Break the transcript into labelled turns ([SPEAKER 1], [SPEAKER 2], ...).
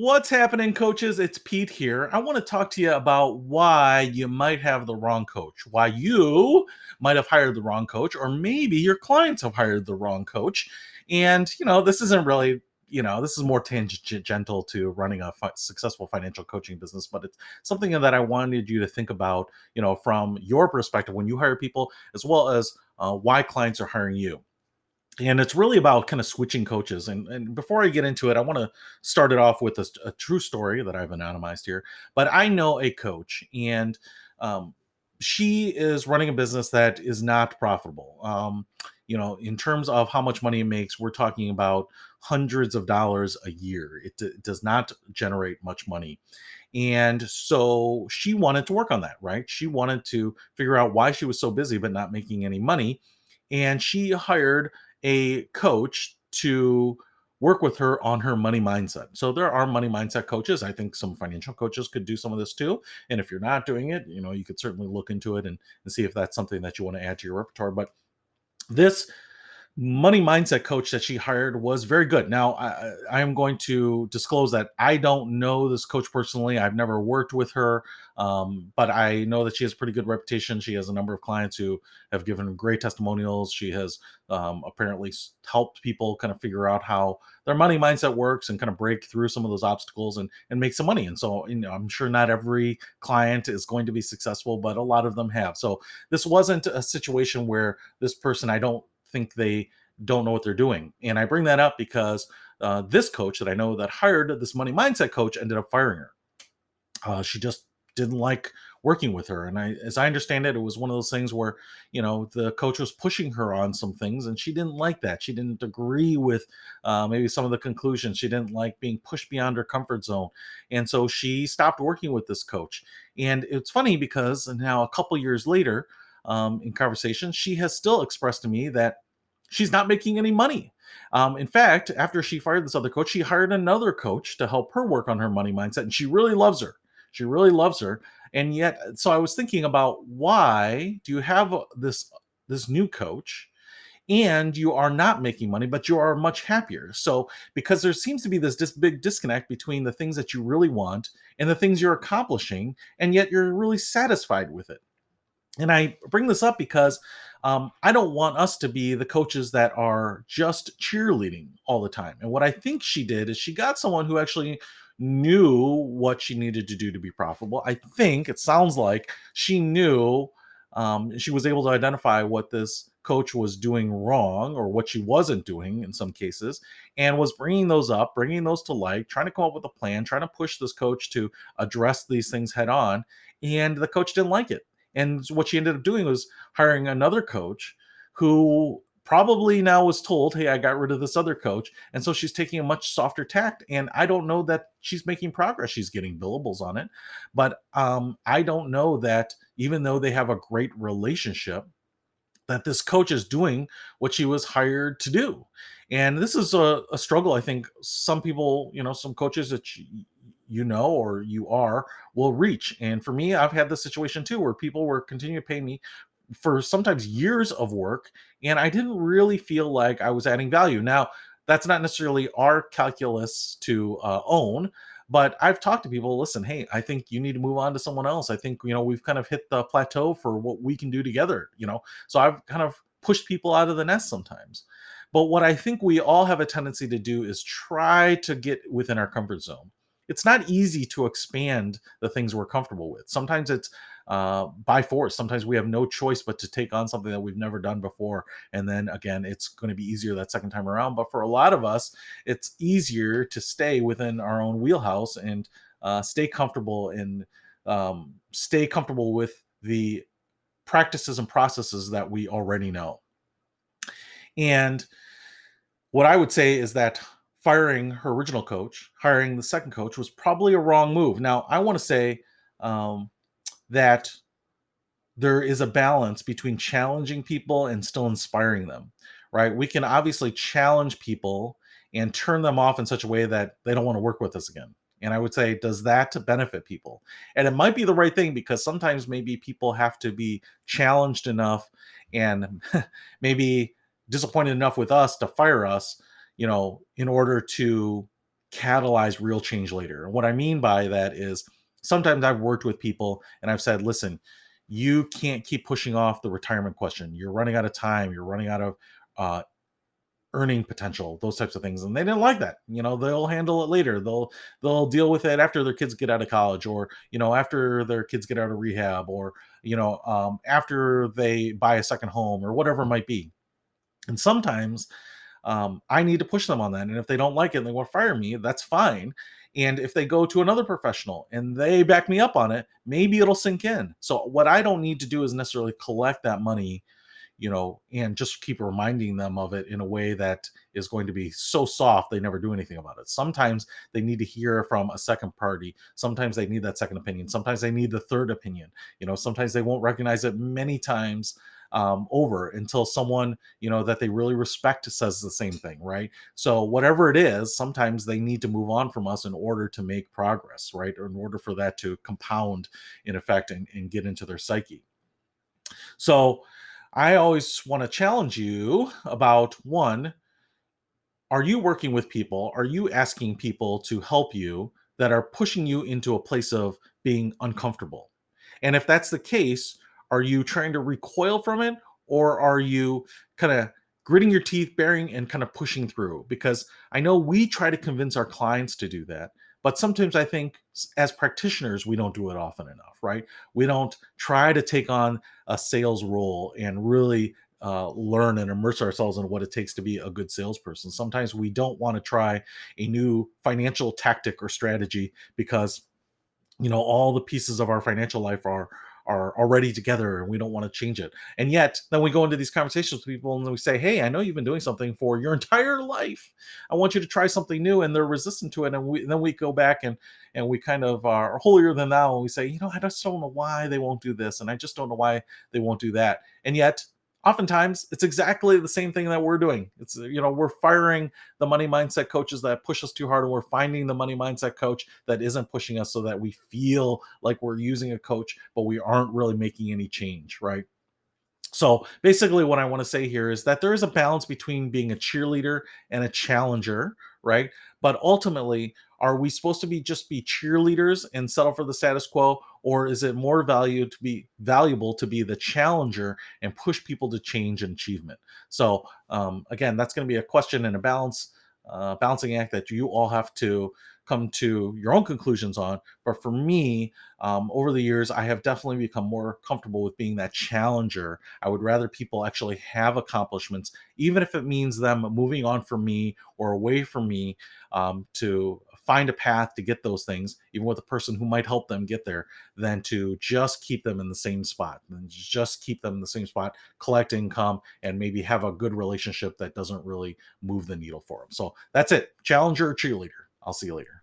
[SPEAKER 1] What's happening, coaches? It's Pete here. I want to talk to you about why you might have the wrong coach, why you might have hired the wrong coach, or maybe your clients have hired the wrong coach. And, this isn't really, this is more tangential to running a successful financial coaching business, but it's something that I wanted you to think about, from your perspective when you hire people, as well as why clients are hiring you. And it's really about kind of switching coaches. And before I get into it, I want to start it off with a true story that I've anonymized here. But I know a coach, and um, she is running a business that is not profitable. In terms of how much money it makes, we're talking about hundreds of dollars a year. It does not generate much money. And so she wanted to work on that, right? She wanted to figure out why she was so busy but not making any money. And she hired a coach to work with her on her money mindset. So there are money mindset coaches. I think some financial coaches could do some of this too. And if you're not doing it, you could certainly look into it and see if that's something that you want to add to your repertoire. But this money mindset coach that she hired was very good. Now, I am going to disclose that I don't know this coach personally. I've never worked with her, but I know that she has a pretty good reputation. She has a number of clients who have given great testimonials. She has apparently helped people kind of figure out how their money mindset works and kind of break through some of those obstacles and make some money. And so, I'm sure not every client is going to be successful, but a lot of them have. So this wasn't a situation where this person, I don't think they don't know what they're doing. And I bring that up because this coach that I know that hired this money mindset coach ended up firing her. She just didn't like working with her. And as I understand it, it was one of those things where, the coach was pushing her on some things and she didn't like that. She didn't agree with maybe some of the conclusions. She didn't like being pushed beyond her comfort zone. And so she stopped working with this coach. And it's funny because now a couple years later, in conversation, she has still expressed to me that she's not making any money. In fact, after she fired this other coach, she hired another coach to help her work on her money mindset, and she really loves her. She really loves her. And yet, so I was thinking about, why do you have this new coach and you are not making money, but you are much happier? So because there seems to be this big disconnect between the things that you really want and the things you're accomplishing, and yet you're really satisfied with it. And I bring this up because I don't want us to be the coaches that are just cheerleading all the time. And what I think she did is she got someone who actually knew what she needed to do to be profitable. I think it sounds like she knew, she was able to identify what this coach was doing wrong or what she wasn't doing in some cases, and was bringing those up, bringing those to light, trying to come up with a plan, trying to push this coach to address these things head on. And the coach didn't like it, and what she ended up doing was hiring another coach who probably now was told, hey, I got rid of this other coach. And so she's taking a much softer tact. And I don't know that she's making progress. She's getting billables on it. But I don't know that, even though they have a great relationship, that this coach is doing what she was hired to do. And this is a struggle. I think some people, some coaches that or you are, will reach. And for me, I've had this situation too, where people were continuing to pay me for sometimes years of work, and I didn't really feel like I was adding value. Now, that's not necessarily our calculus to own, but I've talked to people. Listen, hey, I think you need to move on to someone else. I think we've kind of hit the plateau for what we can do together. So I've kind of pushed people out of the nest sometimes. But what I think we all have a tendency to do is try to get within our comfort zone. It's not easy to expand the things we're comfortable with. Sometimes it's by force. Sometimes we have no choice but to take on something that we've never done before. And then again, it's going to be easier that second time around. But for a lot of us, it's easier to stay within our own wheelhouse and stay comfortable, and stay comfortable with the practices and processes that we already know. And what I would say is that firing her original coach, hiring the second coach, was probably a wrong move. Now, I want to say that there is a balance between challenging people and still inspiring them, right? We can obviously challenge people and turn them off in such a way that they don't want to work with us again. And I would say, does that benefit people? And it might be the right thing, because sometimes maybe people have to be challenged enough and maybe disappointed enough with us to fire us, in order to catalyze real change later. And what I mean by that is sometimes I've worked with people and I've said, listen, you can't keep pushing off the retirement question. You're running out of time. You're running out of uh, earning potential, those types of things. And they didn't like that. They'll handle it later. They'll deal with it after their kids get out of college, or after their kids get out of rehab, or after they buy a second home, or whatever it might be. And sometimes I need to push them on that. And if they don't like it and they want to fire me, that's fine. And if they go to another professional and they back me up on it, maybe it'll sink in. So what I don't need to do is necessarily collect that money, and just keep reminding them of it in a way that is going to be so soft they never do anything about it. Sometimes they need to hear from a second party. Sometimes they need that second opinion. Sometimes they need the third opinion. Sometimes they won't recognize it many times over until someone that they really respect says the same thing, right? So whatever it is, sometimes they need to move on from us in order to make progress, right? Or in order for that to compound in effect and get into their psyche. So I always want to challenge you about one, are you working with people? Are you asking people to help you that are pushing you into a place of being uncomfortable? And if that's the case, are you trying to recoil from it, or are you kind of gritting your teeth, bearing, and kind of pushing through? Because I know we try to convince our clients to do that, but sometimes I think as practitioners, we don't do it often enough, right? We don't try to take on a sales role and really learn and immerse ourselves in what it takes to be a good salesperson. Sometimes we don't want to try a new financial tactic or strategy because all the pieces of our financial life are already together and we don't want to change it. And yet then we go into these conversations with people and we say, hey, I know you've been doing something for your entire life. I want you to try something new, and they're resistant to it. And then we go back and we kind of are holier than thou, and we say, I just don't know why they won't do this, and I just don't know why they won't do that. And yet oftentimes it's exactly the same thing that we're doing. It's we're firing the money mindset coaches that push us too hard, and we're finding the money mindset coach that isn't pushing us, so that we feel like we're using a coach but we aren't really making any change, right? So basically, what I want to say here is that there is a balance between being a cheerleader and a challenger, right? But ultimately, are we supposed to be just be cheerleaders and settle for the status quo, or is it more valuable to be the challenger and push people to change and achievement? So again, that's going to be a question and a balancing act that you all have to come to your own conclusions on. But for me, over the years, I have definitely become more comfortable with being that challenger. I would rather people actually have accomplishments, even if it means them moving on from me or away from me, to find a path to get those things, even with a person who might help them get there, than to just keep them in the same spot, and just keep them in the same spot, collect income, and maybe have a good relationship that doesn't really move the needle for them. So that's it. Challenger or cheerleader. I'll see you later.